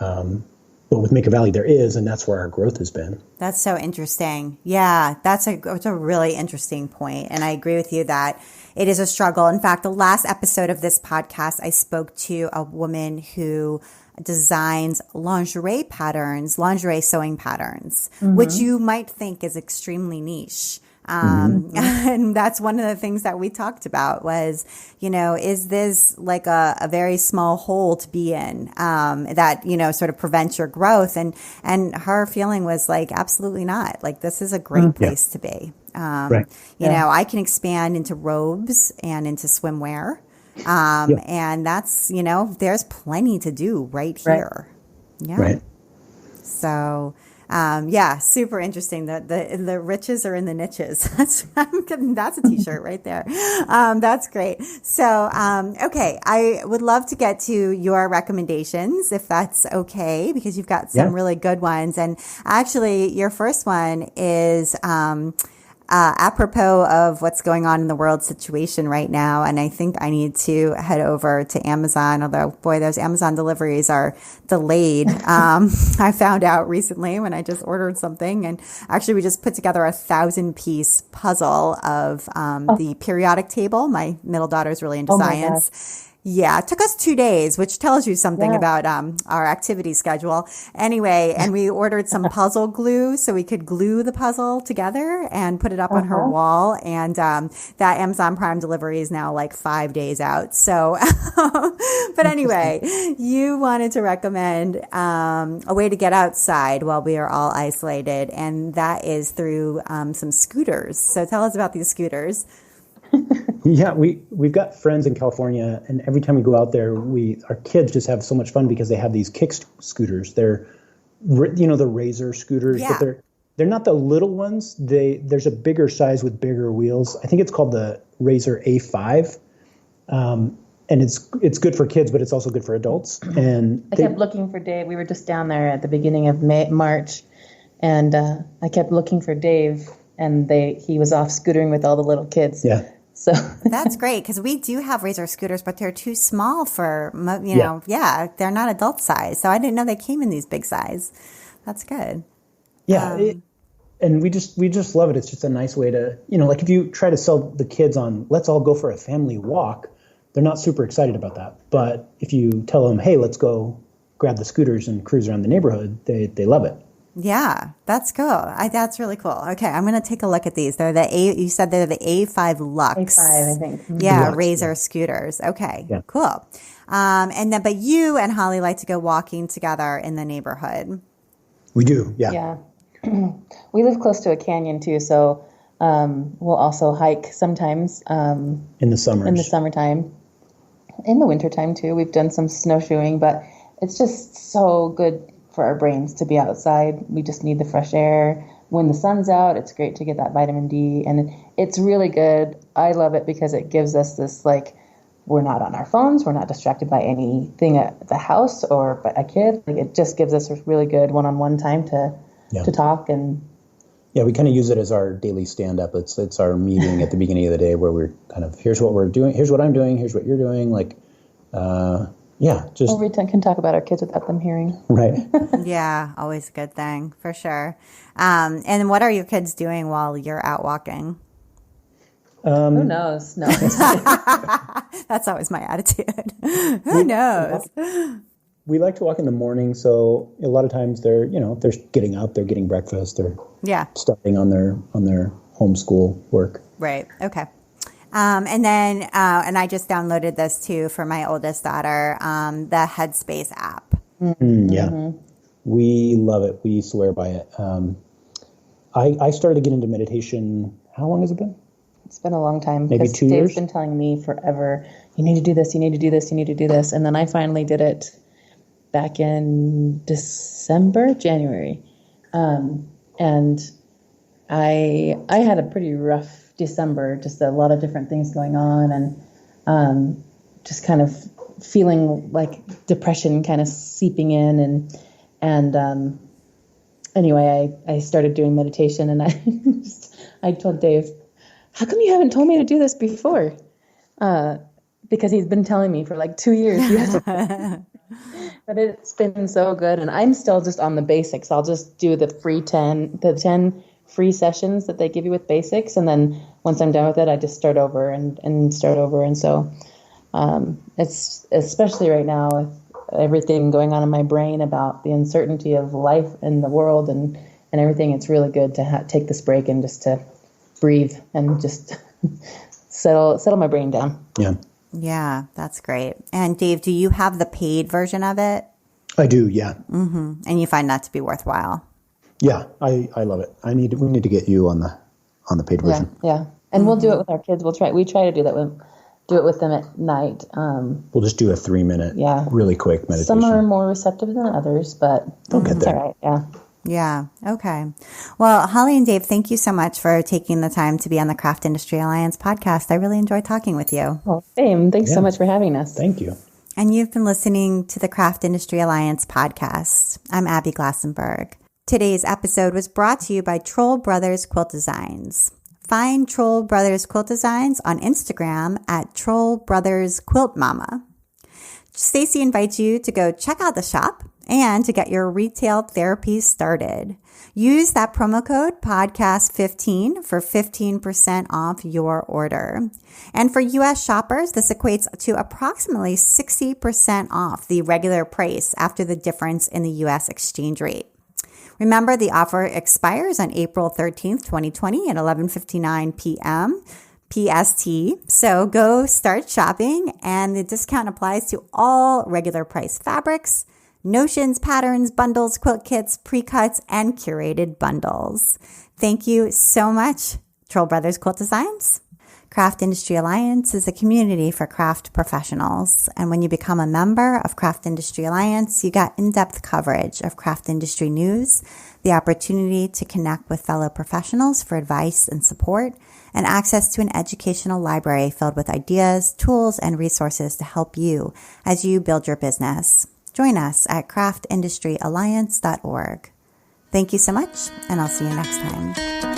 But with Maker Valley, there is, and that's where our growth has been. That's so interesting. Yeah, that's a really interesting point. And I agree with you that it is a struggle. In fact, the last episode of this podcast, I spoke to a woman who designs lingerie sewing patterns, which you might think is extremely niche. And that's one of the things that we talked about was, is this like a very small hole to be in, that, sort of prevents your growth? And her feeling was like, absolutely not. Like, this is a great place to be. I can expand into robes and into swimwear. And that's, there's plenty to do right here. Yeah. Right. So, super interesting. The riches are in the niches. That's a t-shirt right there. That's great. So, okay. I would love to get to your recommendations if that's okay, because you've got some really good ones. And actually your first one is, apropos of what's going on in the world situation right now. And I think I need to head over to Amazon, although, boy, those Amazon deliveries are delayed. I found out recently when I just ordered something, and actually we just put together a 1,000-piece puzzle of the periodic table. My middle daughter's really into science. Yeah, it took us 2 days, which tells you something about our activity schedule. Anyway, and we ordered some puzzle glue so we could glue the puzzle together and put it up on her wall. And that Amazon Prime delivery is now like 5 days out. So, but anyway, you wanted to recommend a way to get outside while we are all isolated, and that is through some scooters. So tell us about these scooters. Yeah, we've got friends in California, and every time we go out there, our kids just have so much fun because they have these kick scooters. They're, the Razor scooters, but they're not the little ones. There's a bigger size with bigger wheels. I think it's called the Razor A5, and it's good for kids, but it's also good for adults. And I kept looking for Dave. We were just down there at the beginning of March, and I kept looking for Dave, and he was off scootering with all the little kids. Yeah. So that's great, because we do have Razor scooters, but they're too small for, they're not adult size. So I didn't know they came in these big size. That's good. Yeah. And we just love it. It's just a nice way to, like if you try to sell the kids on, let's all go for a family walk, they're not super excited about that. But if you tell them, hey, let's go grab the scooters and cruise around the neighborhood, they love it. Yeah, that's cool. That's really cool. Okay, I'm going to take a look at these. You said they're the A5 Lux. A5, I think. Yeah, Lux, Razor scooters. Okay, cool. But you and Holly like to go walking together in the neighborhood. We do, yeah. Yeah. We live close to a canyon too, so we'll also hike sometimes. In the summers. In the summertime. In the wintertime too. We've done some snowshoeing, but it's just so good for our brains to be outside. We just need the fresh air. When the sun's out, it's great to get that vitamin D, and it's really good. I love it because it gives us this, like, we're not on our phones, we're not distracted by anything at the house or by a kid. Like, it just gives us a really good one-on-one time to talk. And yeah, we kind of use it as our daily stand-up. It's our meeting at the beginning of the day where we're kind of, here's what we're doing, here's what I'm doing, here's what you're doing, like, we can talk about our kids without them hearing. Right. Yeah, always a good thing, for sure. And what are your kids doing while you're out walking? Who knows? No. That's always my attitude. Who knows? We like to walk in the morning, so a lot of times they're getting up, they're getting breakfast, they're starting on their homeschool work. Right. Okay. And I just downloaded this too for my oldest daughter, the Headspace app. Yeah. We love it. We swear by it. I started to get into meditation. How long has it been? It's been a long time. Maybe 2 years? Dave's been telling me forever, you need to do this, you need to do this, you need to do this. And then I finally did it back in January. And I had a pretty rough December, just a lot of different things going on, and just kind of feeling like depression kind of seeping in, and anyway, I started doing meditation, and I told Dave, how come you haven't told me to do this before? Because he's been telling me for like 2 years. But it's been so good. And I'm still just on the basics. I'll just do the 10 free sessions that they give you with basics. And then once I'm done with it, I just start over and start over. And so it's especially right now with everything going on in my brain about the uncertainty of life in the world and everything, it's really good to take this break and just to breathe and just settle my brain down. Yeah. Yeah, that's great. And Dave, do you have the paid version of it? I do, yeah. Mm-hmm. And you find that to be worthwhile? Yeah, I love it. We need to get you on the paid version. Yeah. And we'll do it with our kids. We try to do it with them at night. We'll just do a 3-minute, really quick meditation. Some are more receptive than others, but they'll get there. All right. Yeah. Yeah. Okay. Well, Holly and Dave, thank you so much for taking the time to be on the Craft Industry Alliance podcast. I really enjoyed talking with you. Well, same. Thanks so much for having us. Thank you. And you've been listening to the Craft Industry Alliance podcast. I'm Abby Glassenberg. Today's episode was brought to you by Troll Brothers Quilt Designs. Find Troll Brothers Quilt Designs on Instagram at Troll Brothers Quilt Mama. Stacy invites you to go check out the shop and to get your retail therapy started. Use that promo code podcast15 for 15% off your order. And for U.S. shoppers, this equates to approximately 60% off the regular price after the difference in the U.S. exchange rate. Remember, the offer expires on April 13th, 2020 at 11:59 p.m. PST. So go start shopping, and the discount applies to all regular price fabrics, notions, patterns, bundles, quilt kits, pre-cuts, and curated bundles. Thank you so much, Troll Brothers Quilt Designs. Craft Industry Alliance is a community for craft professionals. And when you become a member of Craft Industry Alliance, you got in-depth coverage of craft industry news, the opportunity to connect with fellow professionals for advice and support, and access to an educational library filled with ideas, tools, and resources to help you as you build your business. Join us at craftindustryalliance.org. Thank you so much, and I'll see you next time.